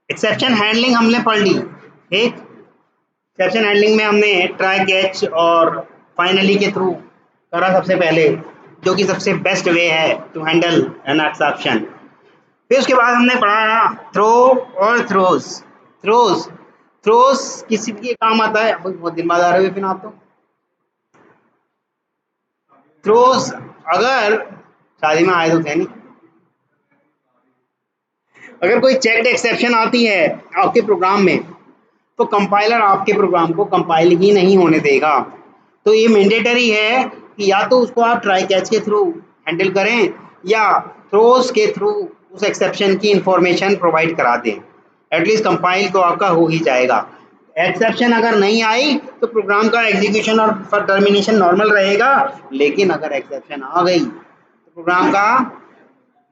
Exception handling हमने पढ़ ली, ठीक। एक्सेप्शन हैंडलिंग में हमने ट्राई कैच और फाइनली के थ्रू करा सबसे पहले, जो कि सबसे बेस्ट वे है टू हैंडल एन एक्सेप्शन। फिर उसके बाद हमने पढ़ा थ्रो और थ्रोज। थ्रोज थ्रोज किसी के काम आता है? बहुत दिन बाद आ रहे हो फिर आप तो। थ्रोज अगर शादी में आए तो थे नहीं, अगर कोई चेक्ड एक्सेप्शन आती है आपके प्रोग्राम में तो कंपाइलर आपके प्रोग्राम को कंपाइल ही नहीं होने देगा। तो ये मैंडेटरी है कि या तो उसको आप ट्राई कैच के थ्रू हैंडल करें या थ्रोज के थ्रू उस एक्सेप्शन की इंफॉर्मेशन प्रोवाइड करा दें। एटलीस्ट कंपाइल तो आपका हो ही जाएगा। एक्सेप्शन अगर नहीं आई तो प्रोग्राम का एग्जीक्यूशन और टर्मिनेशन नॉर्मल रहेगा, लेकिन अगर एक्सेप्शन आ गई तो प्रोग्राम का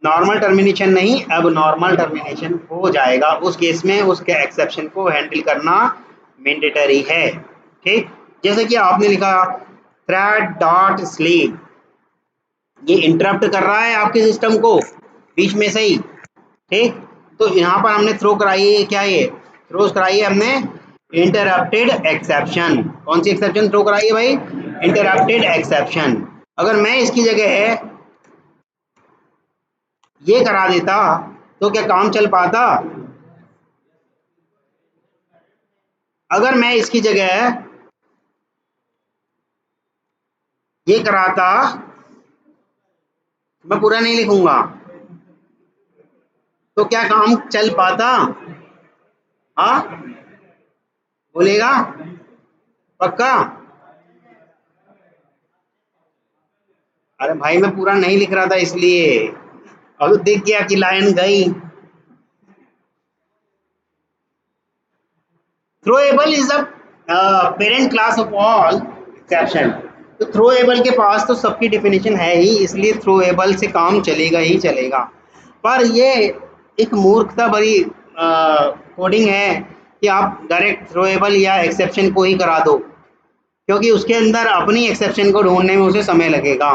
नॉर्मल टर्मिनेशन नहीं, अब नॉर्मल टर्मिनेशन हो जाएगा। उस केस में उसके एक्सेप्शन को हैंडल करना मैंडेटरी है, ठीक। जैसे कि आपने लिखा थ्रेड डॉट स्लीप, ये इंटरप्ट कर रहा है आपके सिस्टम को बीच में से ही, ठीक। तो यहाँ पर हमने थ्रो कराई है, क्या ये थ्रोज कराई है हमने इंटरप्टेड एक्सेप्शन। कौन सी एक्सेप्शन थ्रो कराई है भाई? Interrupted exception. अगर मैं इसकी जगह ये करा देता तो क्या काम चल पाता? अगर मैं इसकी जगह ये कराता, मैं पूरा नहीं लिखूंगा, तो क्या काम चल पाता? हाँ बोलेगा? पक्का? अरे भाई मैं पूरा नहीं लिख रहा था इसलिए, अब तो दिख गया कि लाइन गई। Throwable is the parent class of all exception. तो थ्रोएबल के पास तो सबकी डेफिनेशन है ही, इसलिए थ्रोएबल से काम चलेगा ही चलेगा। पर ये एक मूर्खता भरी कोडिंग है कि आप डायरेक्ट थ्रोएबल या एक्सेप्शन को ही करा दो, क्योंकि उसके अंदर अपनी एक्सेप्शन को ढूंढने में उसे समय लगेगा।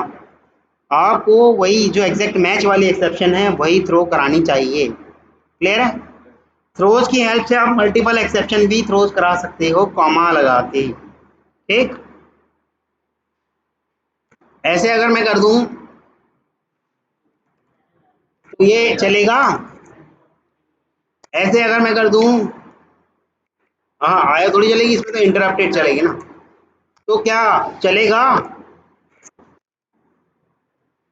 आपको वही जो एग्जैक्ट मैच वाली एक्सेप्शन है वही थ्रो करानी चाहिए। क्लियर है? थ्रोज की हेल्प से आप मल्टीपल एक्सेप्शन भी थ्रोज करा सकते हो कॉमा लगा के, ठीक। ऐसे अगर मैं कर दूं तो ये चलेगा? ऐसे अगर मैं कर दूं, हाँ आया थोड़ी चलेगी, इसमें तो इंटरप्टेड चलेगी ना। तो क्या चलेगा?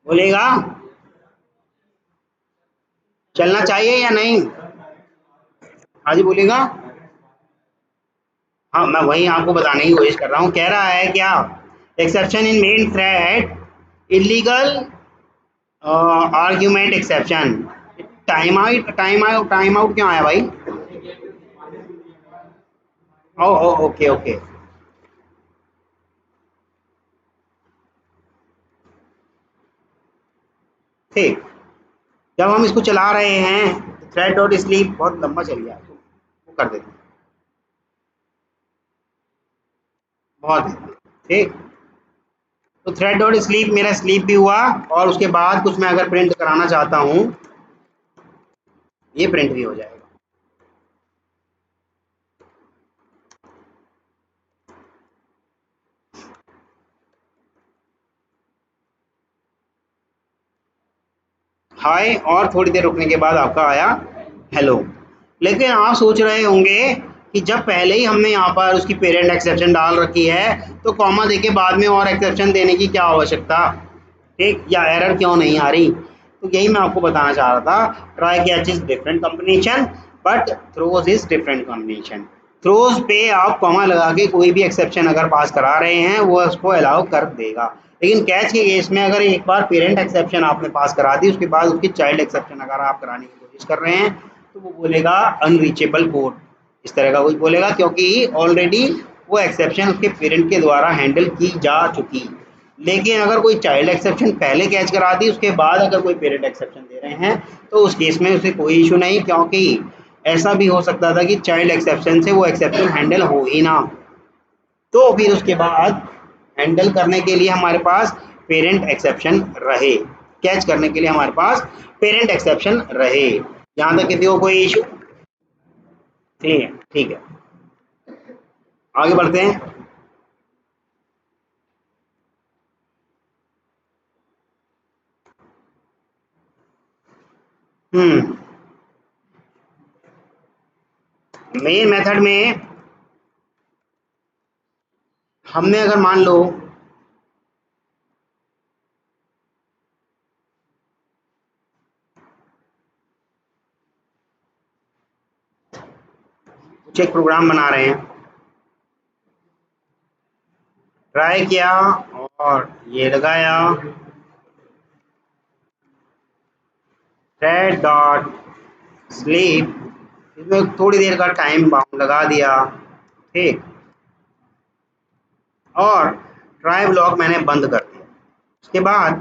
बोलेगा चलना चाहिए या नहीं? हाँ जी बोलेगा। हाँ मैं वही आपको बताने की कोशिश कर रहा हूँ। कह रहा है क्या exception in main thread illegal argument exception. Time out क्यों आया भाई? ओ ओ ओके ओके। ठीक, जब हम इसको चला रहे हैं थ्रेड डॉट स्लीप बहुत लंबा चल गया तो वो कर देते हैं, बहुत है, ठीक। तो थ्रेड डॉट स्लीप मेरा स्लीप भी हुआ और उसके बाद कुछ मैं अगर प्रिंट कराना चाहता हूँ ये प्रिंट भी हो जाएगा। हाय और थोड़ी देर रुकने के बाद आपका आया हेलो। लेकिन आप सोच रहे होंगे कि जब पहले ही हमने यहाँ पर उसकी पेरेंट एक्सेप्शन डाल रखी है तो कॉमा देके बाद में और एक्सेप्शन देने की क्या आवश्यकता, ठीक, या एरर क्यों नहीं आ रही? तो यही मैं आपको बताना चाह रहा था। Try catch is different combination but throws is different combination. Throws पे आप कॉमा लगा के कोई भी एक्सेप्शन अगर पास करा रहे हैं वो उसको अलाउ कर देगा, लेकिन कैच के केस में अगर एक बार पेरेंट एक्सेप्शन आपने पास करा दी उसके बाद उसकी चाइल्ड एक्सेप्शन अगर आप कराने की कोशिश कर रहे हैं तो वो बोलेगा अनरीचेबल कोड, इस तरह का कुछ बोलेगा, क्योंकि ऑलरेडी वो एक्सेप्शन उसके पेरेंट के द्वारा हैंडल की जा चुकी। लेकिन अगर कोई चाइल्ड एक्सेप्शन पहले कैच करा दी उसके बाद अगर कोई पेरेंट एक्सेप्शन दे रहे हैं तो उस केस में उसे कोई इशू नहीं, क्योंकि ऐसा भी हो सकता था कि चाइल्ड एक्सेप्शन से वो एक्सेप्शन हैंडल हो ही ना। तो फिर उसके बाद हैंडल करने के लिए हमारे पास पेरेंट एक्सेप्शन रहे, कैच करने के लिए हमारे पास पेरेंट एक्सेप्शन रहे। यहाँ तक किसी को कोई इशू? ठीक है, आगे बढ़ते हैं। मेन मेथड में हमने अगर मान लो कुछ एक प्रोग्राम बना रहे हैं, ट्राई किया और ये लगाया थ्रेड डॉट स्लीप, इसमें थोड़ी देर का टाइम बाउंड लगा दिया, ठीक, और ट्राई ब्लॉक मैंने बंद कर दिया। उसके बाद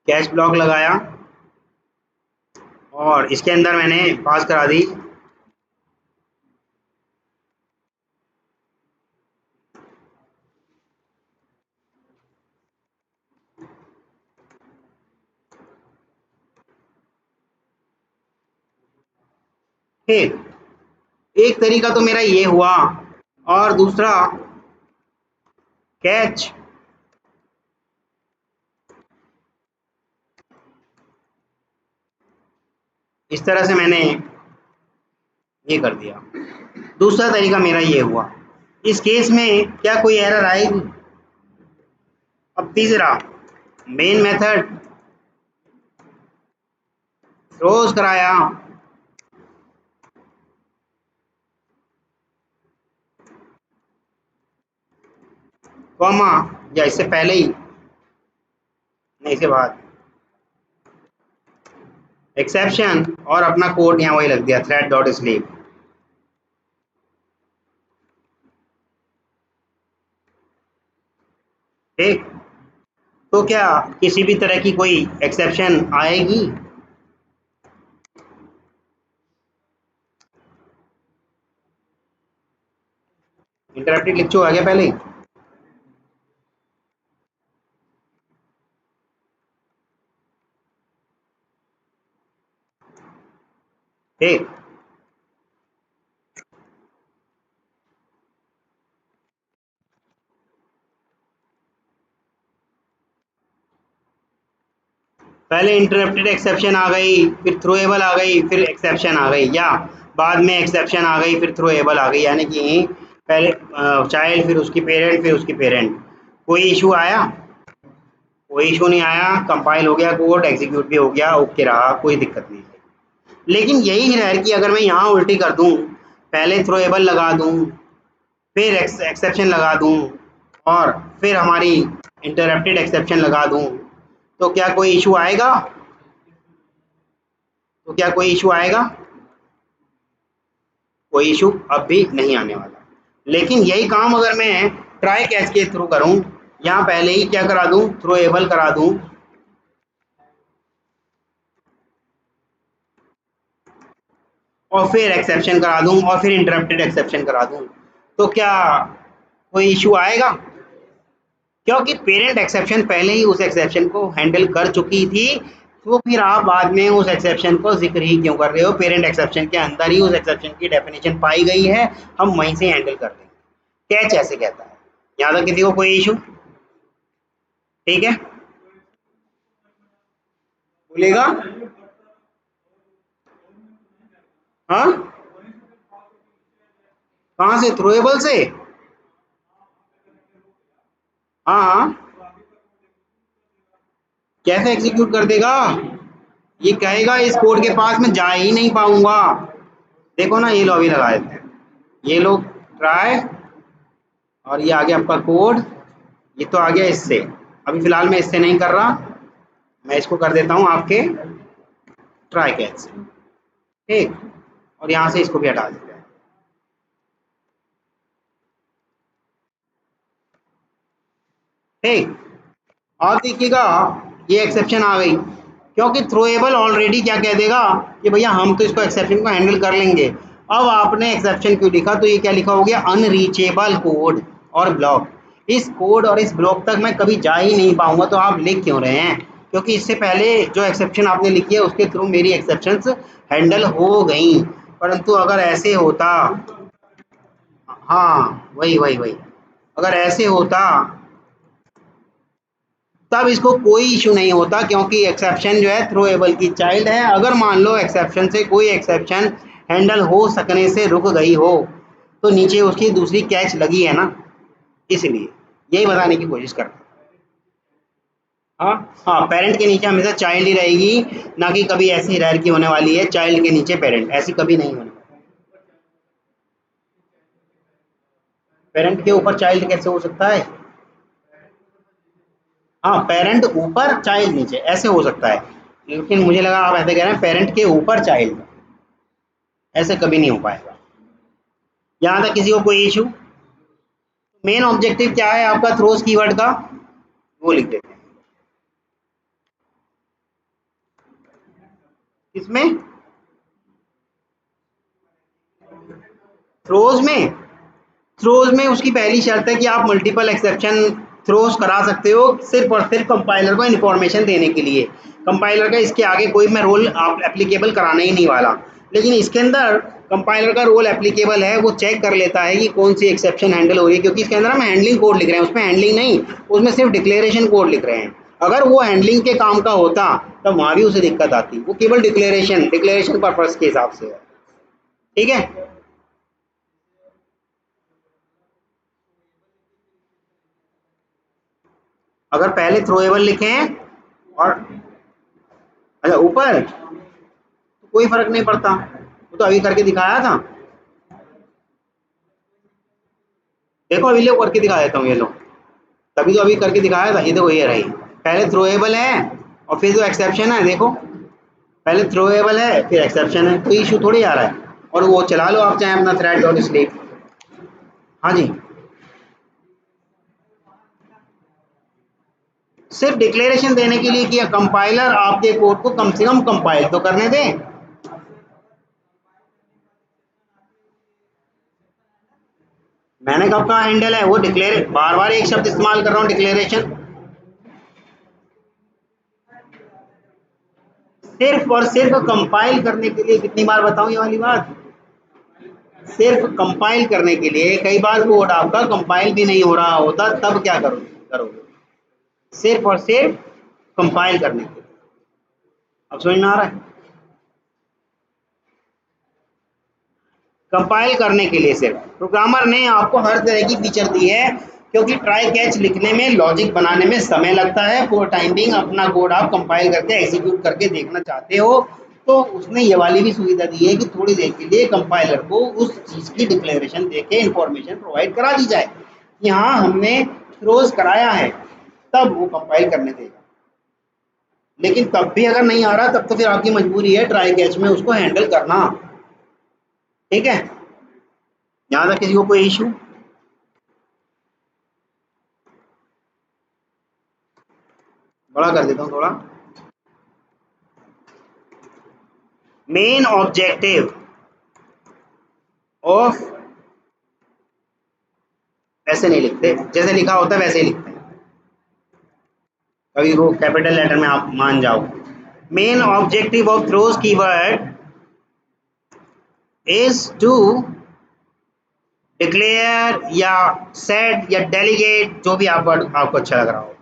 कैच ब्लॉक लगाया और इसके अंदर मैंने पास करा दी ठीक। एक तरीका तो मेरा ये हुआ, और दूसरा कैच इस तरह से मैंने ये कर दिया। दूसरा तरीका मेरा ये हुआ। इस केस में क्या कोई एरर आएगी? अब तीसरा, मेन मेथड थ्रोज कराया, कॉमा, या इससे पहले ही, नहीं इसके बाद, एक्सेप्शन, और अपना कोड यहाँ वही लग दिया थ्रेड डॉट स्लीप। ठीक, तो क्या किसी भी तरह की कोई एक्सेप्शन आएगी? इंटरप्टेड लिख चुका गया पहले ही। ठीक, पहले इंटरप्टेड एक्सेप्शन आ गई, फिर थ्रोएबल आ गई, फिर एक्सेप्शन आ गई, या बाद में एक्सेप्शन आ गई फिर थ्रोएबल आ गई, यानी कि पहले चाइल्ड, फिर उसकी पेरेंट, फिर उसकी पेरेंट। कोई इशू आया? कोई इशू नहीं आया, कंपाइल हो गया कोड, एग्जीक्यूट भी हो गया, ओके रहा, कोई दिक्कत नहीं है। लेकिन यही है कि अगर मैं यहाँ उल्टी कर दूँ, पहले थ्रोएबल लगा दूँ, फिर एक्सेप्शन लगा दूँ, और फिर हमारी इंटरप्टेड एक्सेप्शन लगा दूँ, तो क्या कोई इशू आएगा? तो क्या कोई इशू आएगा? कोई इशू अब भी नहीं आने वाला। लेकिन यही काम अगर मैं ट्राई कैच के थ्रू करूं, यहाँ पहले ही क्या करा दूं, थ्रोएबल करा दूं, और फिर एक्सेप्शन करा दूं, और फिर इंटरप्टेड एक्सेप्शन करा दूं, तो क्या कोई इशू आएगा? क्योंकि पेरेंट एक्सेप्शन पहले ही उस एक्सेप्शन को हैंडल कर चुकी थी, तो फिर आप बाद में उस एक्सेप्शन को जिक्र ही क्यों कर रहे हो? पेरेंट एक्सेप्शन के अंदर ही उस एक्सेप्शन की डेफिनेशन पाई गई है, हम वहीं से हैंडल कर लेंगे। कैच ऐसे कहता है। यहाँ तक किसी को कोई इशू? ठीक है, बोलेगा। हाँ, कहाँ से? थ्रोएबल से? हाँ हाँ, कैसे एग्जीक्यूट कर देगा? ये कहेगा इस कोड के पास मैं जा ही नहीं पाऊंगा। देखो ना, ये लो अभी लगा देते हैं, ये लोग ट्राई, और ये आ गया आपका कोड, ये तो आ गया इससे। अभी फिलहाल मैं इससे नहीं कर रहा, मैं इसको कर देता हूँ आपके ट्राई कैच से, ठीक, और यहाँ से इसको भी हटा देते हैं। ठीक, और देखिएगा ये एक्सेप्शन आ गई, क्योंकि थ्रोएबल ऑलरेडी क्या कह देगा कि भैया हम तो इसको एक्सेप्शन को हैंडल कर लेंगे। अब आपने एक्सेप्शन क्यों लिखा, तो ये क्या लिखा हो गया, अनरीचेबल कोड और ब्लॉक। इस कोड और इस ब्लॉक तक मैं कभी जा ही नहीं पाऊंगा, तो आप लिख क्यों रहे हैं? क्योंकि इससे पहले जो एक्सेप्शन आपने लिखी है उसके थ्रू मेरी एक्सेप्शंस हैंडल हो गई। परंतु अगर ऐसे होता, हाँ वही वही वही, अगर ऐसे होता तब इसको कोई इशू नहीं होता, क्योंकि एक्सेप्शन जो है थ्रोएबल की चाइल्ड है। अगर मान लो एक्सेप्शन से कोई एक्सेप्शन हैंडल हो सकने से रुक गई हो तो नीचे उसकी दूसरी कैच लगी है ना, इसलिए यही बताने की कोशिश करता हूं। हाँ हाँ, पेरेंट के नीचे हमेशा चाइल्ड ही रहेगी, ना कि कभी ऐसी रैर की होने वाली है चाइल्ड के नीचे पेरेंट, ऐसी कभी नहीं होने वाली। पेरेंट के ऊपर चाइल्ड कैसे हो सकता है? हाँ, पेरेंट ऊपर चाइल्ड नीचे ऐसे हो सकता है, लेकिन मुझे लगा आप ऐसे कह रहे हैं पेरेंट के ऊपर चाइल्ड, ऐसे कभी नहीं हो पाएगा। यहाँ तक किसी को कोई इशू? मेन ऑब्जेक्टिव क्या है आपका थ्रोस कीवर्ड का, वो लिख देते हैं। किसमें? थ्रोज में। थ्रोज में उसकी पहली शर्त है कि आप मल्टीपल एक्सेप्शन थ्रोज करा सकते हो, सिर्फ और सिर्फ कंपाइलर को इन्फॉर्मेशन देने के लिए। कंपाइलर का इसके आगे कोई मैं रोल आप एप्लीकेबल कराने ही नहीं वाला, लेकिन इसके अंदर कंपाइलर का रोल एप्लीकेबल है। वो चेक कर लेता है कि कौन सी एक्सेप्शन हैंडल हो रही है, क्योंकि इसके अंदर हम हैंडलिंग कोड लिख रहे हैं, उसमें हैंडलिंग नहीं, उसमें सिर्फ डिक्लेरेशन कोड लिख रहे हैं। अगर वो हैंडलिंग के काम का होता तब वहां भी उसे दिक्कत आती, वो केवल डिक्लेरेशन डिक्लेरेशन पर्पज के हिसाब से है। ठीक है, अगर पहले थ्रोएबल लिखे हैं और अच्छा ऊपर, तो कोई फर्क नहीं पड़ता, वो तो अभी करके दिखाया था। देखो अभी लो करके दिखा देता हूँ, ये लो, तभी तो अभी करके दिखाया था। ये देखो ये रही, पहले थ्रोएबल है और फिर जो एक्सेप्शन है देखो, पहले थ्रोएबल है फिर एक्सेप्शन है, कोई इशू थोड़ी आ रहा है। और वो चला लो आप चाहे अपना थ्रेड डॉट स्लीप। हाँ जी, सिर्फ डिक्लेरेशन देने के लिए किया, कंपाइलर आपके कोड को कम से कम कंपाइल तो करने दें। मैंने कब कहा हैंडल है, वो डिक्लेयर बार बार एक शब्द इस्तेमाल कर रहा हूँ, डिक्लेरेशन। सिर्फ और सिर्फ कंपाइल करने के लिए, कितनी बार बताऊं ये वाली बात, सिर्फ कंपाइल करने के लिए। कई बार कोड आपका कंपाइल भी नहीं हो रहा होता, तब क्या करोगे, सिर्फ और सिर्फ कंपाइल करने के लिए। अब समझ में आ रहा है? कंपाइल करने के लिए सिर्फ प्रोग्रामर ने आपको हर तरह की फीचर दी है, क्योंकि ट्राई कैच लिखने में, लॉजिक बनाने में समय लगता है। फॉर टाइम बिंग अपना कोड आप कंपाइल करके एग्जीक्यूट करके देखना चाहते हो, तो उसने ये वाली भी सुविधा दी है कि थोड़ी देर के लिए कंपाइलर को उस चीज़ की डिक्लेरेशन देके इंफॉर्मेशन प्रोवाइड करा दी जाए कि हाँ हमने थ्रोज कराया है, तब वो कंपाइल करने देगा। लेकिन तब भी अगर नहीं आ रहा, तब तो फिर आपकी मजबूरी है ट्राई कैच में उसको हैंडल करना। ठीक है, यहाँ तक किसी को कोई इशू? बड़ा कर देता हूँ थोड़ा। मेन ऑब्जेक्टिव ऑफ, ऐसे नहीं लिखते, जैसे लिखा होता है वैसे ही लिखते हैं, कभी वो कैपिटल लेटर में आप मान जाओ। Main objective of throws keyword is to declare या सेट या डेलीगेट, जो भी आपको अच्छा लग रहा हो।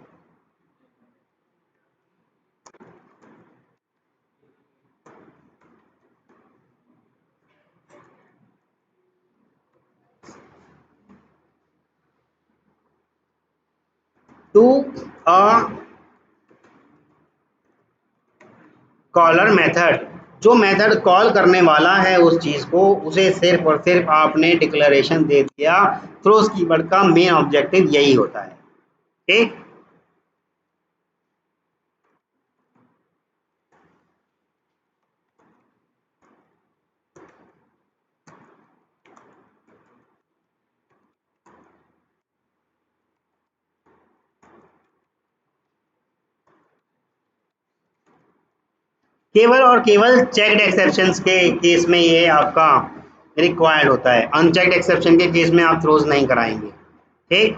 टू अ कॉलर मेथड, जो मेथड कॉल करने वाला है उस चीज को, उसे सिर्फ और सिर्फ आपने डिक्लेरेशन दे दिया। थ्रोज कीवर्ड का मेन ऑब्जेक्टिव यही होता है। ठीक, केवल और केवल चेक्ड एक्सेप्शंस के केस में ये आपका रिक्वायर्ड होता है, अनचेक्ड एक्सेप्शन के केस में आप थ्रोज नहीं कराएंगे। ठीक,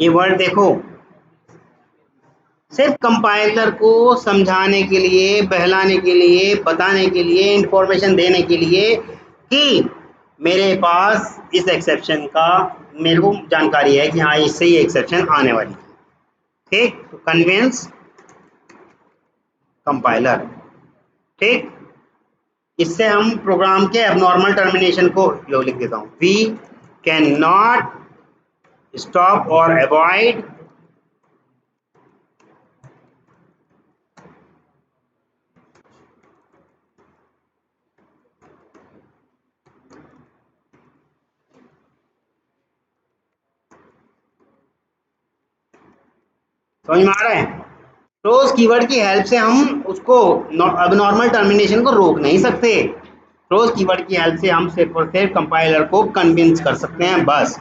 ये वर्ड देखो, सिर्फ कंपाइलर को समझाने के लिए, बहलाने के लिए, बताने के लिए, इंफॉर्मेशन देने के लिए कि मेरे पास इस एक्सेप्शन का मेरे को जानकारी है कि हाँ इससे ये एक्सेप्शन आने वाली है। ठीक, तो कन्विंस कंपाइलर। ठीक, इससे हम प्रोग्राम के एबनॉर्मल टर्मिनेशन को लो लिख देता हूँ, वी कैन नॉट स्टॉप और अवॉइड समझ में आ रहा है? क्लोज कीवर्ड की हेल्प से हम उसको अबनॉर्मल टर्मिनेशन को रोक नहीं सकते। क्लोज कीवर्ड की हेल्प से हम सिर्फ और सिर्फ कंपाइलर को कन्विंस कर सकते हैं, बस।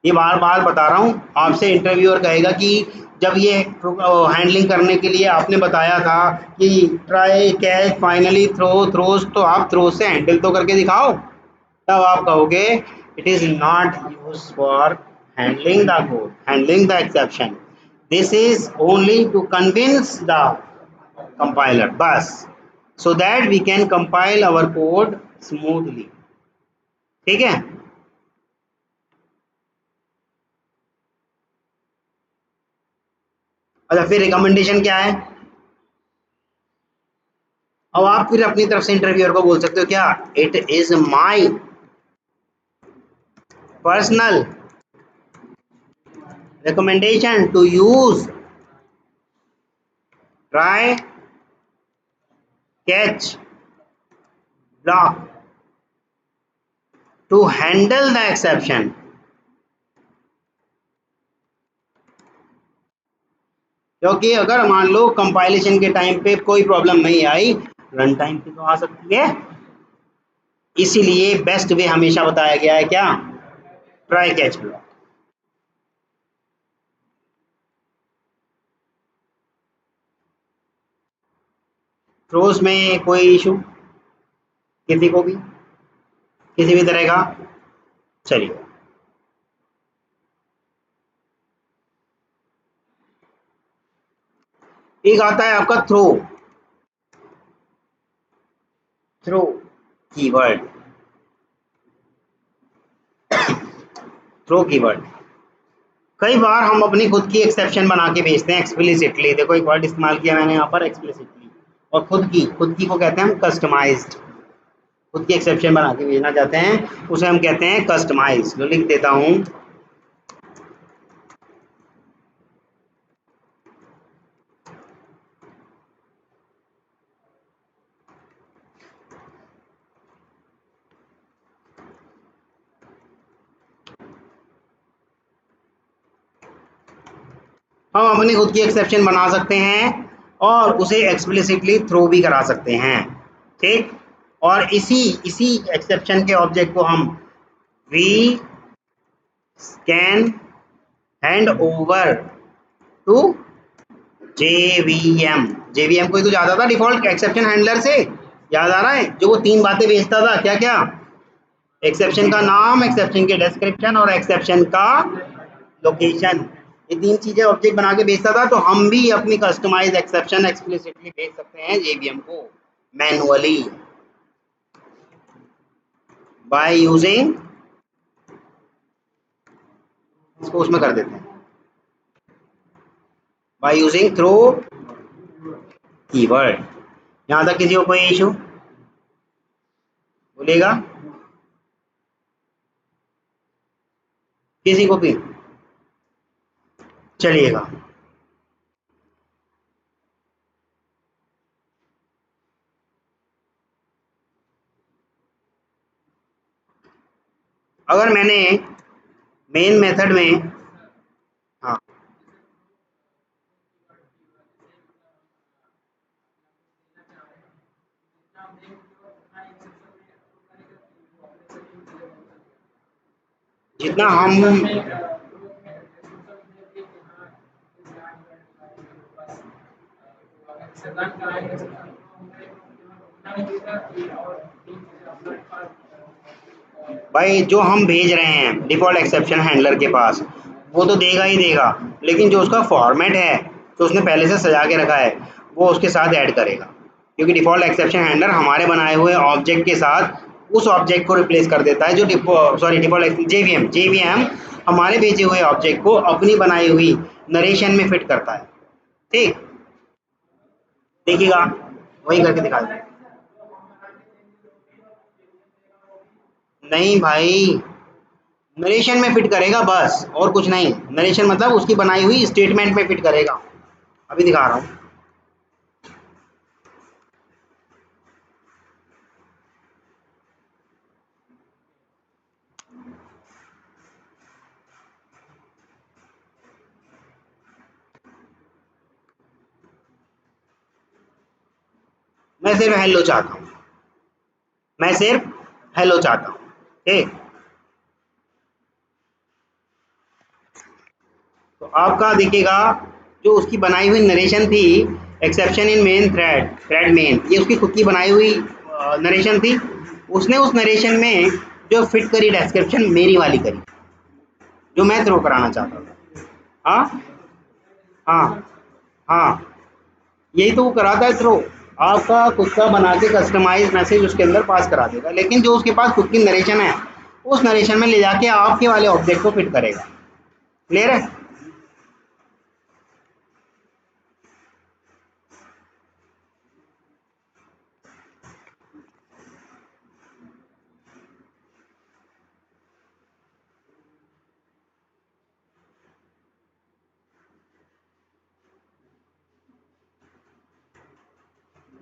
ये बार बार बता रहा हूँ, आपसे इंटरव्यूअर कहेगा कि जब ये हैंडलिंग करने के लिए आपने बताया था कि ट्राई कैच फाइनली थ्रोज, तो आप थ्रोज से हैंडल तो करके दिखाओ, तब आप कहोगे it is not use for handling the code, handling the exception, this is only to convince the compiler, बस, so that we can compile our code smoothly। ठीक है? अच्छा, फिर रिकमेंडेशन क्या है? अब आप फिर अपनी तरफ से इंटरव्यूअर को बोल सकते हो क्या, it is my personal recommendation to use try catch block to handle the exception. क्योंकि अगर मान लो कंपाइलेशन के टाइम पे कोई प्रॉब्लम नहीं आई, रन टाइम पे तो आ सकती है, इसीलिए बेस्ट वे हमेशा बताया गया है क्या, ट्राई कैच ब्लॉक। थ्रोस में कोई इशू किसी को भी, किसी भी तरह का? चलिए, एक आता है आपका throw, throw keyword, throw keyword कई बार हम अपनी खुद की एक्सेप्शन बना के भेजते हैं एक्सप्लिसिटली। देखो एक वर्ड इस्तेमाल किया मैंने यहाँ पर, एक्सप्लिसिटली, और खुद की को कहते हैं हम कस्टमाइज्ड। खुद की एक्सेप्शन बना के भेजना चाहते हैं, उसे हम कहते हैं कस्टमाइज। जो लिख देता हूँ, हम अपनी खुद की एक्सेप्शन बना सकते हैं और उसे एक्सप्लिसिटली थ्रो भी करा सकते हैं। ठीक, और इसी इसी एक्सेप्शन के ऑब्जेक्ट को हम we can hand over to JVM। JVM कोई तो ज्यादा था डिफॉल्ट एक्सेप्शन हैंडलर से, याद आ रहा है? जो वो 3 बातें भेजता था, क्या क्या? एक्सेप्शन का नाम, एक्सेप्शन के डिस्क्रिप्शन और एक्सेप्शन का लोकेशन। ये 3 चीजें ऑब्जेक्ट बना के भेजता था। तो हम भी अपनी कस्टमाइज एक्सेप्शन एक्सप्लिसिटली भेज सकते हैं JVM को मैनुअली बाय यूजिंग, इसको उसमें कर देते हैं, बाय यूजिंग थ्रो कीवर्ड। यहाँ तक किसी को कोई इशू बोलेगा? किसी को भी? चलिएगा, अगर मैंने मेन मेथड में, हाँ, जितना हम भाई जो हम भेज रहे हैं डिफॉल्ट एक्सेप्शन हैंडलर के पास, वो तो देगा ही देगा, लेकिन जो उसका फॉर्मेट है, जो उसने पहले से सजा के रखा है, वो उसके साथ ऐड करेगा, क्योंकि डिफ़ॉल्ट एक्सेप्शन हैंडलर हमारे बनाए हुए ऑब्जेक्ट के साथ उस ऑब्जेक्ट को रिप्लेस कर देता है, जो डिफ़ॉल्ट जेवीएम हमारे भेजे हुए ऑब्जेक्ट को अपनी बनाई हुई नरेशन में फिट करता है। ठीक, देखिएगा, वही करके दिखा दें। नहीं भाई, नरेशन में फिट करेगा बस, और कुछ नहीं। नरेशन मतलब उसकी बनाई हुई स्टेटमेंट में फिट करेगा। अभी दिखा रहा हूँ। मैं सिर्फ हेलो चाहता हूँ, मैं सिर्फ हेलो चाहता हूँ। ठीक, तो आपका देखिएगा, जो उसकी बनाई हुई नरेशन थी, exception in main thread main, ये उसकी खुद की बनाई हुई नरेशन थी। उसने उस नरेशन में जो फिट करी डिस्क्रिप्शन मेरी वाली करी, जो मैं थ्रो कराना चाहता था। हाँ हाँ हाँ, यही तो वो कराता है थ्रो। आपका खुद का बना के कस्टमाइज मैसेज उसके अंदर पास करा देगा, लेकिन जो उसके पास खुद की नरेशन है, उस नरेशन में ले जाके आपके वाले ऑब्जेक्ट को फिट करेगा। क्लियर है?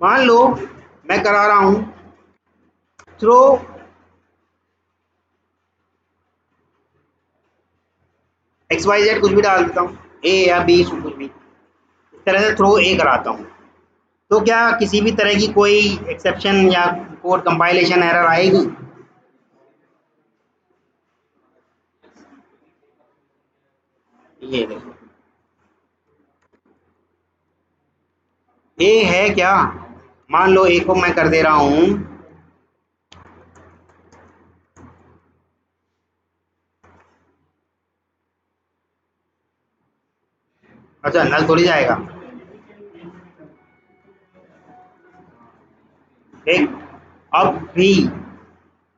मान लो मैं करा रहा हूं थ्रो एक्स वाई जेड, कुछ भी डाल देता हूँ, ए या बी, कुछ भी इस तरह से थ्रो ए कराता हूँ, तो क्या किसी भी तरह की कोई एक्सेप्शन या कोड कंपाइलेशन एरर आएगी? ये देखो, ए है क्या? मान लो ए को मैं कर दे रहा हूँ, अच्छा नल थोड़ी जाएगा। ठीक, अब भी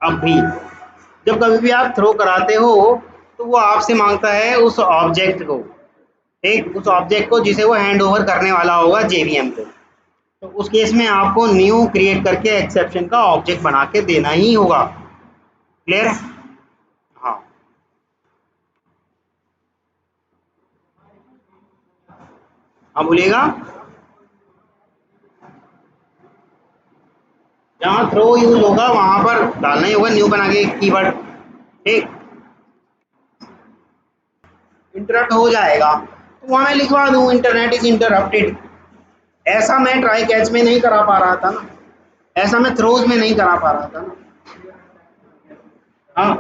अब भी जब कभी भी आप थ्रो कराते हो, तो वो आपसे मांगता है उस ऑब्जेक्ट को। ठीक, उस ऑब्जेक्ट को जिसे वो हैंड ओवर करने वाला होगा जेवीएम को। तो उस केस में आपको न्यू क्रिएट करके एक्सेप्शन का ऑब्जेक्ट बना के देना ही होगा। क्लियर है? हाँ, अब बोलिएगा। जहाँ थ्रो यूज होगा वहां पर डालना ही होगा न्यू बना के कीवर्ड। ठीक, इंटरप्ट हो जाएगा तो वहां मैं लिखवा दूं इंटरनेट इज इंटरप्टेड। ऐसा मैं ट्राई कैच में नहीं करा पा रहा था ना, ऐसा मैं थ्रोज में नहीं करा पा रहा था ना। हाँ,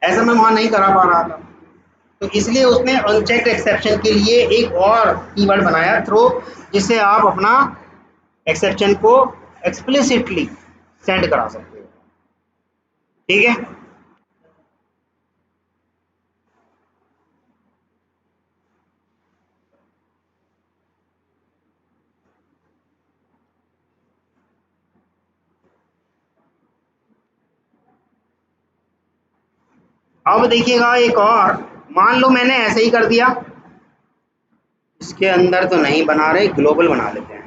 ऐसा मैं वहां नहीं करा पा रहा था, तो इसलिए उसने अनचेक्ड एक्सेप्शन के लिए एक और कीवर्ड बनाया थ्रो, जिससे आप अपना एक्सेप्शन को एक्सप्लिसिटली सेंड करा सकते हो। ठीक है, अब देखिएगा एक और, मान लो मैंने ऐसे ही कर दिया, इसके अंदर तो नहीं बना रहे, ग्लोबल बना लेते हैं।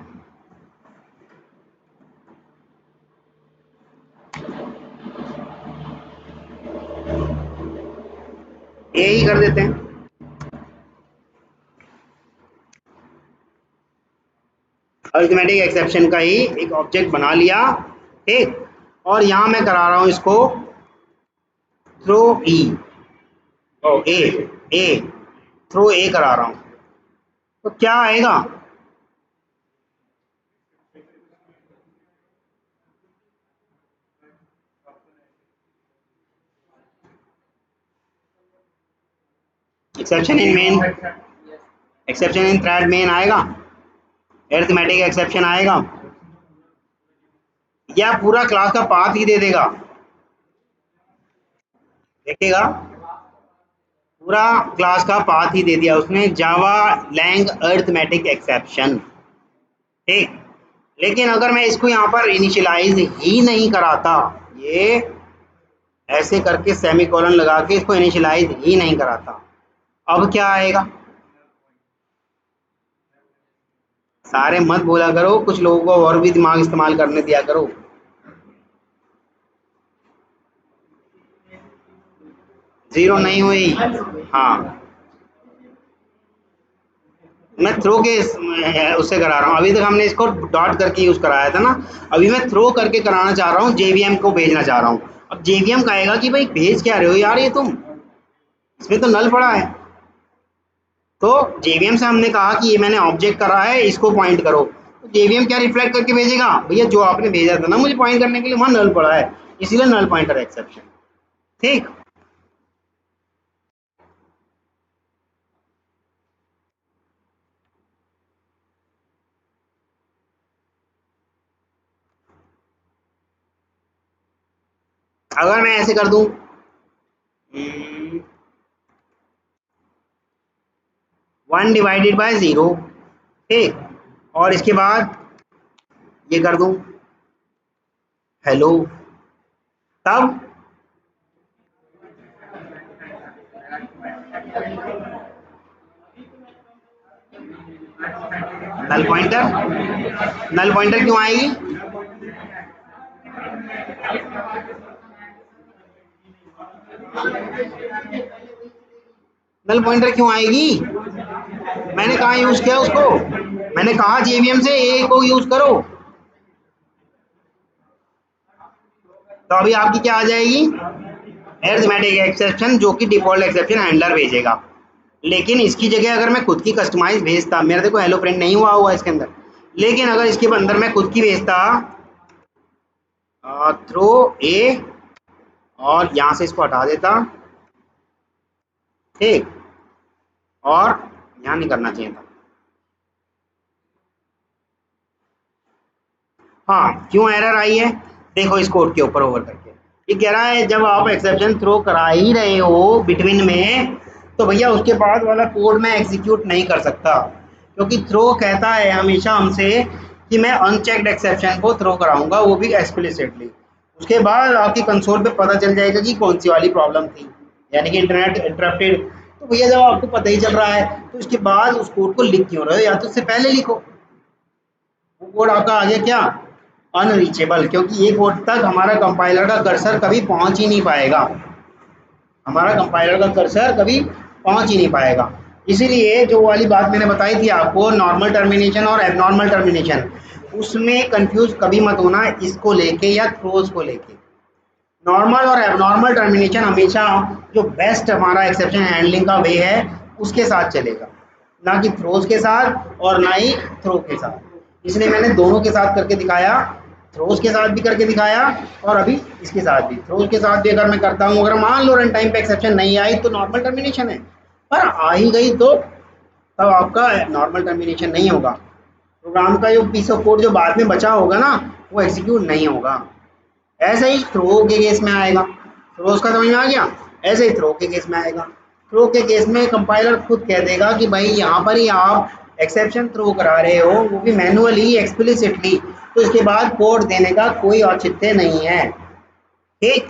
यही कर देते हैं, अरिथमेटिक एक्सेप्शन का ही एक ऑब्जेक्ट बना लिया। ठीक, और यहाँ मैं करा रहा हूँ इसको थ्रो ई, ओ ए, ए थ्रो ए करा रहा हूँ, तो क्या आएगा? Exception in main, exception in thread main आएगा, अरिथमेटिक एक्सेप्शन आएगा, या पूरा क्लास का पाथ ही दे देगा। देखिएगा पूरा क्लास का पाथ ही दे दिया उसने, जावा लैंग अरिथमेटिक एक्सेप्शन। ठीक, लेकिन अगर मैं इसको यहाँ पर इनिशियलाइज ही नहीं कराता, ये ऐसे करके सेमीकोलन लगा के इसको इनिशियलाइज ही नहीं कराता, अब क्या आएगा? सारे मत बोला करो, कुछ लोगों को और भी दिमाग इस्तेमाल करने दिया करो। जीरो नहीं हुई, हाँ मैं थ्रो के उससे करा रहा हूँ। अभी तक हमने इसको डॉट करके यूज कराया था ना, अभी मैं थ्रो करके कराना चाह रहा हूँ, जेवीएम को भेजना चाह रहा हूँ। अब जेवीएम कहेगा कि भाई भेज क्या रहे हो यार, ये तुम इसमें तो नल पड़ा है। तो जेवीएम से हमने कहा कि ये मैंने ऑब्जेक्ट करा है, इसको पॉइंट करो। तो जेवीएम क्या रिफ्लेक्ट करके भेजेगा, भैया जो आपने भेजा था ना मुझे पॉइंट करने के लिए, वहां नल पड़ा है, इसीलिए नल पॉइंटर एक्सेप्शन। ठीक, अगर मैं ऐसे कर दूं 1/0, ठीक, और इसके बाद ये कर दूं हेलो, तब नल पॉइंटर, नल पॉइंटर क्यों आएगी? नल पॉइंटर क्यों आएगी? मैंने कहा यूज किया उसको, मैंने कहा जेवीएम से ए को यूज करो। तो अभी आपकी क्या आ जाएगी? अरिथमेटिक एक्सेप्शन, जो कि डिफॉल्ट एक्सेप्शन हैंडलर भेजेगा। लेकिन इसकी जगह अगर मैं खुद की कस्टमाइज भेजता, मेरा देखो हेलो प्रिंट नहीं हुआ इसके अंदर, लेकिन अगर इसके अंदर मैं खुद की भेजता थ्रो ए, और यहाँ से इसको हटा देता, ठीक, और यहाँ नहीं करना चाहिए था। हाँ, क्यों एरर आई है? देखो इस कोड के ऊपर ओवर करके ये कह रहा है जब आप एक्सेप्शन थ्रो करा ही रहे हो बिटवीन में, तो भैया उसके बाद वाला कोड मैं एग्जीक्यूट नहीं कर सकता, क्योंकि थ्रो कहता है हमेशा हमसे कि मैं अनचेक्ड एक्सेप्शन को थ्रो कराऊंगा, वो भी एक्सप्लिसिटली। उसके बाद आपकी कंसोल पे पता चल जाएगा कि कौन सी वाली प्रॉब्लम थी, यानी कि इंटरनेट इंटरप्टेड। तो भैया जब आपको पता ही चल रहा है तो उसके बाद उस कोड को लिख क्यों रहे हो? या तो उससे पहले लिखो। वो कोड आपका आ गया क्या? अनरीचेबल, क्योंकि ये कोड तक हमारा कंपाइलर का कर्सर कभी पहुंच ही नहीं पाएगा, हमारा कंपाइलर का कर्सर कभी पहुंच ही नहीं पाएगा। इसीलिए जो वाली बात मैंने बताई थी आपको, नॉर्मल टर्मिनेशन और एबनॉर्मल टर्मिनेशन, उसमें कंफ्यूज कभी मत होना इसको लेके या थ्रोज को लेके। नॉर्मल और एबनॉर्मल टर्मिनेशन हमेशा जो बेस्ट हमारा एक्सेप्शन हैंडलिंग का वे है उसके साथ चलेगा, ना कि थ्रोज के साथ और ना ही थ्रो के साथ। इसलिए मैंने दोनों के साथ करके दिखाया, थ्रोज के साथ भी करके दिखाया और अभी इसके साथ भी। थ्रोज के साथ भी अगर मैं करता हूँ, अगर मान लो रन टाइम पे एक्सेप्शन नहीं आई तो नॉर्मल टर्मिनेशन है, पर आ ही गई तो तब आपका नॉर्मल टर्मिनेशन नहीं होगा, प्रोग्राम का जो पीस ऑफ कोड जो बाद में बचा होगा ना वो एग्जीक्यूट नहीं होगा। ऐसे ही थ्रो के केस में आएगा, थ्रोज का समझ में आ गया, ऐसे ही थ्रो के केस में आएगा। थ्रो के केस में कंपाइलर खुद कह देगा कि भाई यहाँ पर ही आप एक्सेप्शन थ्रो करा रहे हो, वो भी मैनुअली एक्सप्लिसिटली, तो इसके बाद कोड देने का कोई औचित्य नहीं है। ठीक,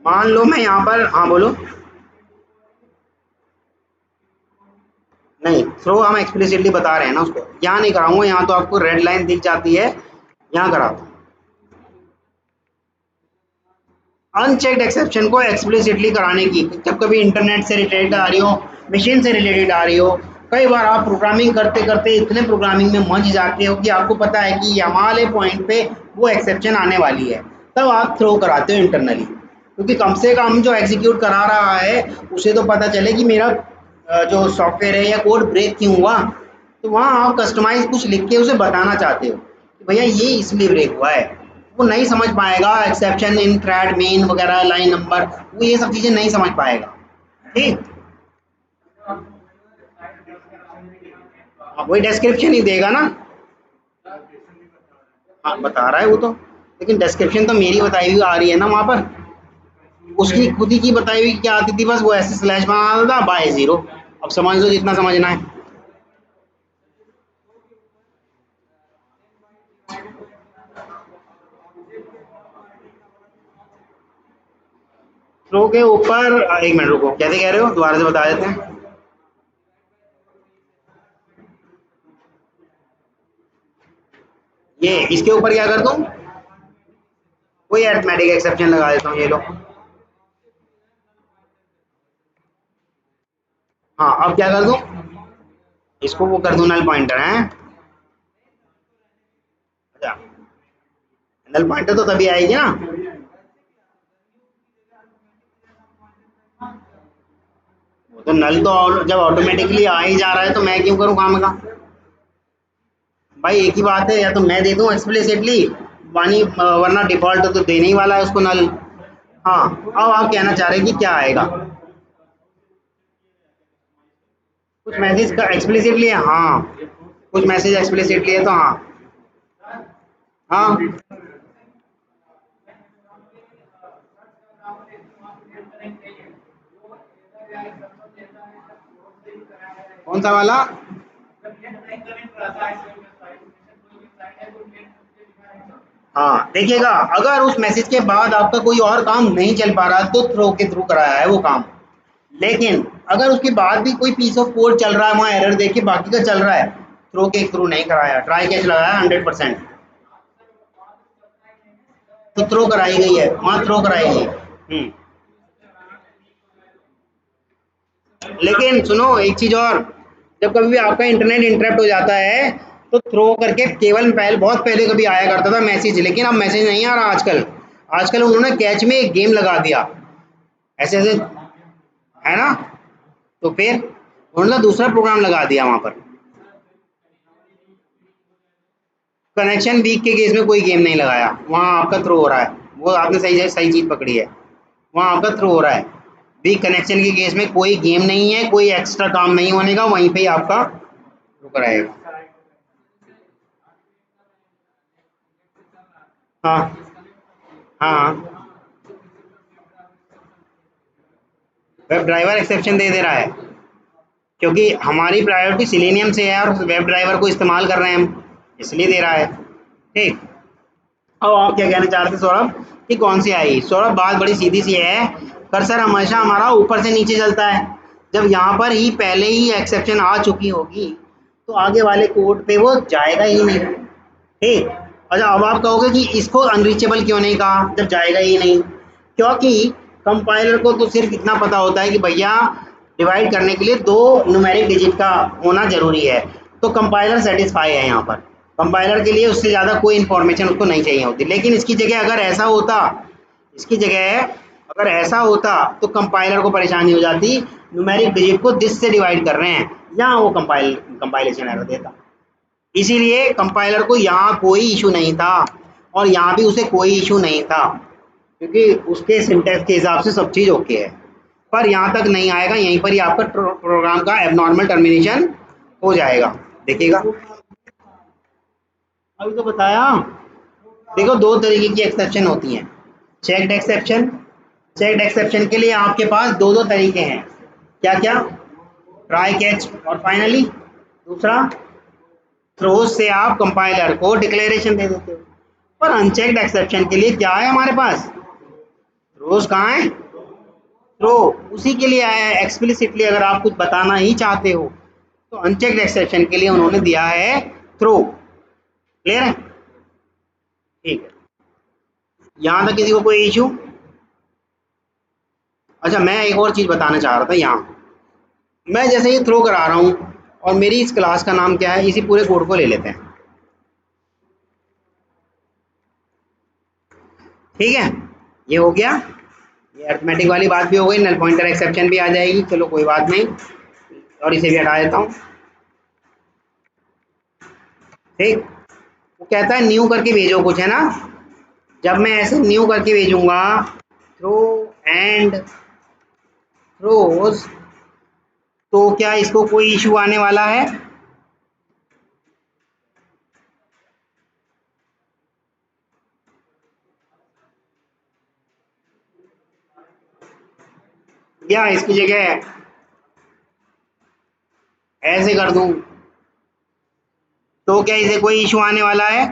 मान लो मैं यहाँ पर, हाँ बोलो। नहीं, थ्रो हम एक्सप्लिसिटली बता रहे हैं ना उसको, यहाँ नहीं कराऊंगा, यहाँ तो आपको रेड लाइन दिख जाती है, यहाँ कराता हूँ। अनचेक्ड एक्सेप्शन को एक्सप्लिसिटली कराने की, जब कभी इंटरनेट से रिलेटेड आ रही हो, मशीन से रिलेटेड आ रही हो, कई बार आप प्रोग्रामिंग करते करते इतने प्रोग्रामिंग में मंझ जाते हो कि आपको पता है कि यहाँ वाले पॉइंट पे वो एक्सेप्शन आने वाली है, तब आप थ्रो कराते हो इंटरनली, क्योंकि कम से कम जो एग्जीक्यूट करा रहा है उसे तो पता चले कि मेरा जो सॉफ्टवेयर है या कोड ब्रेक क्यों हुआ। तो वहाँ आप कस्टमाइज कुछ लिख के उसे बताना चाहते हो कि भैया ये इसलिए ब्रेक हुआ है। वो नहीं समझ पाएगा एक्सेप्शन इन थ्रेड मेन वगैरह लाइन नंबर, वो ये सब चीज़ें नहीं समझ पाएगा। ठीक, वही डिस्क्रिप्शन ही देगा ना। हाँ बता रहा है वो तो, लेकिन डिस्क्रिप्शन तो मेरी बताई हुई आ रही है ना वहाँ पर। उसकी खुद ही की बताई हुई क्या आती थी, बस वो ऐसे स्लैश बना था बाय जीरो। अब समझ लो जितना समझना है। थ्रो के ऊपर एक मिनट रुको, कैसे कह रहे हो, दोबारा से बता देते हैं। ये इसके ऊपर क्या कर दूं, कोई अरिथमेटिक एक्सेप्शन लगा देता हूँ, ये लो। हाँ अब क्या कर दूं, इसको वो कर दूं नल पॉइंटर है। अच्छा, नल पॉइंटर तो तभी आएगी ना। वो तो नल तो जब ऑटोमेटिकली आ ही जा रहा है तो मैं क्यों करूँ काम का। भाई एक ही बात है, या तो मैं दे दूं एक्सप्लिसिटली वानी, वरना डिफॉल्ट तो देने ही वाला है उसको नल। हाँ, अब आप कहना चाह रहे हैं कि क्या आएगा, कुछ मैसेज का एक्सप्लिसिटली है, हाँ कुछ मैसेज एक्सप्लिसिटली है तो हाँ। हाँ कौन सा वाला। हाँ देखिएगा, अगर उस मैसेज के बाद आपका कोई और काम नहीं चल पा रहा तो थ्रो के थ्रू कराया है वो काम। लेकिन अगर उसके बाद भी कोई पीस ऑफ कोड चल रहा है, वहाँ एरर देख के बाकी का चल रहा है, थ्रो के थ्रू नहीं कराया, ट्राई कैच लगाया 100%। तो थ्रो कराई गई है, वहाँ थ्रो कराई गई है। लेकिन सुनो एक चीज और, जब कभी भी आपका इंटरनेट इंटरप्ट हो जाता है तो थ्रो करके केवल पहले, बहुत पहले कभी आया करता था मैसेज, लेकिन अब मैसेज नहीं आ रहा आजकल। आजकल उन्होंने कैच में एक गेम लगा दिया, ऐसे ऐसे, है ना। तो फिर उन्होंने दूसरा प्रोग्राम लगा दिया वहां पर। कनेक्शन वीक के केस में कोई गेम नहीं लगाया, वहां आपका थ्रो हो रहा है। वो आपने सही सही चीज पकड़ी है, वहां आपका थ्रो हो रहा है। वीक कनेक्शन के केस में कोई गेम नहीं है, कोई एक्स्ट्रा काम नहीं होने का, वहीं पे ही आपका रुक रहेगा। हाँ हाँ, वेब ड्राइवर एक्सेप्शन दे दे रहा है, क्योंकि हमारी प्रायोरिटी सिलेनियम से है और वेब ड्राइवर को इस्तेमाल कर रहे हैं हम, इसलिए दे रहा है। ठीक। अब आप क्या कहना चाहते हैं सौरभ, कि कौन सी आई। सौरभ बात बड़ी सीधी सी है, कर्सर हमेशा हमारा ऊपर से नीचे चलता है। जब यहाँ पर ही पहले ही एक्सेप्शन आ चुकी होगी तो आगे वाले कोड पे वो जाएगा ही नहीं। ठीक। अच्छा, अब आप कहोगे कि इसको अनरीचेबल क्यों नहीं कहा, जब जाएगा ही नहीं, क्योंकि कंपाइलर को तो सिर्फ इतना पता होता है कि भैया डिवाइड करने के लिए दो न्यूमेरिक डिजिट का होना जरूरी है, तो कंपाइलर सेटिस्फाई है यहाँ पर। कंपाइलर के लिए उससे ज़्यादा कोई इन्फॉर्मेशन उसको नहीं चाहिए होती। लेकिन इसकी जगह अगर ऐसा होता, इसकी जगह अगर ऐसा होता तो कंपाइलर को परेशानी हो जाती, न्यूमेरिक डिजिट को दिस से डिवाइड कर रहे हैं, यहाँ वो कंपाइलेशन एरर देता। इसीलिए कंपाइलर को यहाँ कोई इशू नहीं था, और यहाँ भी उसे कोई इशू नहीं था, क्योंकि उसके सिंटैक्स के हिसाब से सब चीज़ ओके है। पर यहाँ तक नहीं आएगा, यहीं पर ही आपका प्रोग्राम का एबनॉर्मल टर्मिनेशन हो जाएगा। देखिएगा, अभी तो बताया। देखो दो तरीके की एक्सेप्शन होती हैं, चेक्ड एक्सेप्शन। चेक्ड एक्सेप्शन के लिए आपके पास दो दो तरीके हैं, क्या क्या, ट्राई कैच और फाइनली दूसरा थ्रोज से आप कंपाइलर को डिक्लेरेशन दे देते हो। पर अनचेक्ड एक्सेप्शन के लिए क्या है हमारे पास, थ्रोज कहाँ है, थ्रो उसी के लिए आया है एक्सप्लिसिटली। अगर आप कुछ बताना ही चाहते हो तो अनचेक्ड एक्सेप्शन के लिए उन्होंने दिया है थ्रो। क्लियर है, ठीक है। यहाँ तक किसी को कोई इशू। अच्छा, मैं एक और चीज़ बताना चाह रहा था यहाँ, मैं जैसे ये थ्रो करा रहा हूँ और मेरी इस क्लास का नाम क्या है, इसी पूरे कोड को ले लेते हैं। ठीक है, ये हो गया, ये अरिथमेटिक वाली बात भी हो गई, नल पॉइंटर एक्सेप्शन भी आ जाएगी, चलो कोई बात नहीं, और इसे भी हटा देता हूँ। ठीक। वो कहता है न्यू करके भेजो कुछ, है ना। जब मैं ऐसे न्यू करके भेजूंगा थ्रो एंड थ्रोज, तो क्या इसको कोई इशू आने वाला है, या इसकी जगह ऐसे कर दूं तो क्या इसे कोई इशू आने वाला है?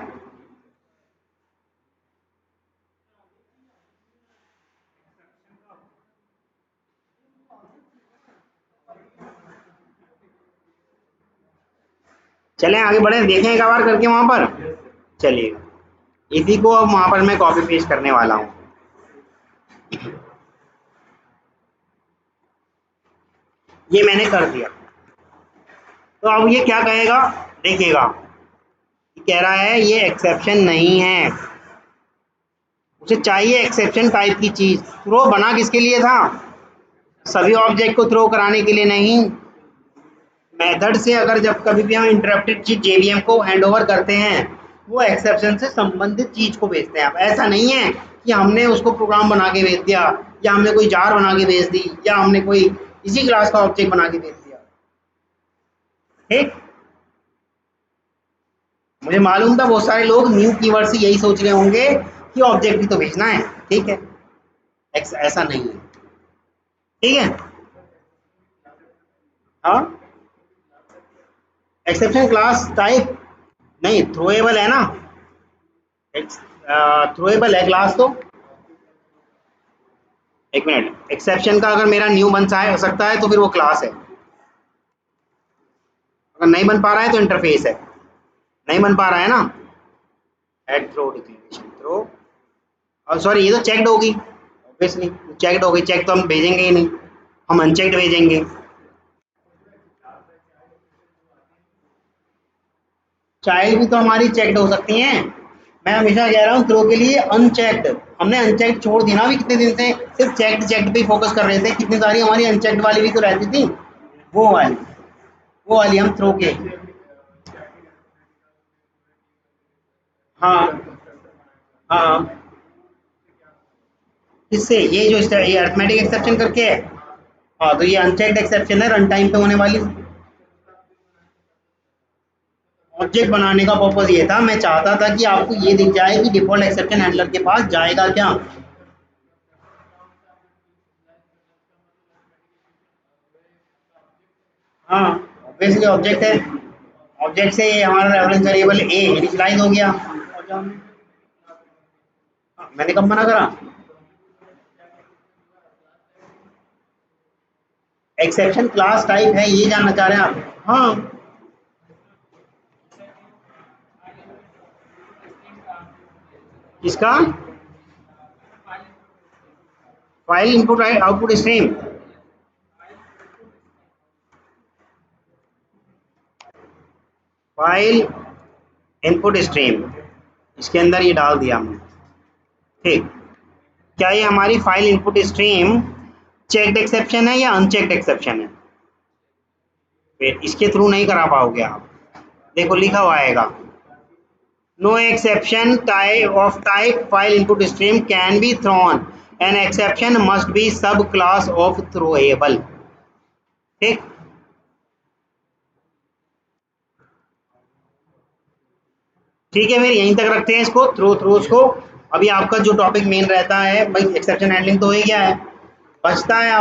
चलें आगे बढ़े, देखें एक बार करके वहां पर। चलिए, इसी को अब वहां पर मैं कॉपी पेस्ट करने वाला हूँ। ये मैंने कर दिया। तो अब ये क्या कहेगा, देखिएगा, ये कह रहा है ये एक्सेप्शन नहीं है, उसे चाहिए एक्सेप्शन टाइप की चीज। थ्रो बना किसके लिए था? सभी ऑब्जेक्ट को थ्रो कराने के लिए नहीं। मेथड से अगर जब कभी भी हम इंटरप्टेड चीज जेवीएम को हैंड ओवर करते हैं, वो एक्सेप्शन से संबंधित चीज को भेजते हैं। अब ऐसा नहीं है कि हमने उसको प्रोग्राम बना के भेज दिया, या हमने कोई जार बना के भेज दी, या हमने कोई इसी क्लास का ऑब्जेक्ट बना के भेज दिया। ठीक, मुझे मालूम था बहुत सारे लोग न्यू कीवर्ड से यही सोच रहे होंगे कि ऑब्जेक्ट भी तो भेजना है। ठीक है, ऐसा नहीं है। ठीक है, हाँ, एक्सेप्शन क्लास टाइप नहीं, थ्रोएबल है ना, थ्रोएबल है क्लास तो। एक मिनट, एक्सेप्शन का अगर मेरा न्यू बन सकता है तो फिर वो क्लास है, अगर नहीं बन पा रहा है तो इंटरफेस है। नहीं बन पा रहा है ना, एड थ्रो डिक्लेरेशन थ्रो, और सॉरी ये तो चेक्ड होगी, ऑब्वियसली चेक्ड होगी, चेक तो हम भेजेंगे ही नहीं, हम अनचेक्ड भेजेंगे। चाइल्ड भी तो हमारी चेक्ड हो सकती हैं। मैं हमेशा कह रहा हूँ थ्रो के लिए अनचेक्ड, हमने अनचेक्ड छोड़ दी ना अभी कितने दिन से, सिर्फ चेक्ड चेक्ड पे फोकस कर रहे थे, कितनी सारी हमारी अनचेक्ड वाली भी तो रहती थी। वो वाली, वो वाली हम थ्रो के। हाँ, हाँ, किससे? ये जो ये अरिथमेटिक एक्सेप्शन करके है। हाँ, तो ये अनचेक्ड एक्सेप्शन है, रन टाइम पे होने वाली। ऑब्जेक्ट बनाने का पर्पस ये था, मैं चाहता था कि आपको ये दिख जाए कि डिफॉल्ट एक्सेप्शन हैंडलर के पास जाएगा क्या। हाँ, ऑब्वियसली ऑब्जेक्ट है, ऑब्जेक्ट से हमारा रेफरेंस वेरिएबल ए इनिशियलाइज हो गया। मैंने कब मना करा? एक्सेप्शन क्लास टाइप है, ये जानना चाह रहे हैं आप? हाँ, इसका file input output stream, file input stream, इसके अंदर ये डाल दिया हमने। ठीक, क्या ये हमारी file input stream checked exception है या अनचेक्ड एक्सेप्शन है? फिर इसके थ्रू नहीं करा पाओगे आप। देखो लिखा हुआ आएगा, no exception type of type file input stream can be thrown, an exception must be subclass of throwable. ठीक, ठीक है, फिर यहीं तक रखते हैं इसको, थ्रोज को। अभी आपका जो टॉपिक मेन रहता है भाई, एक्सेप्शन हैंडलिंग तो हो ही गया है, बचता है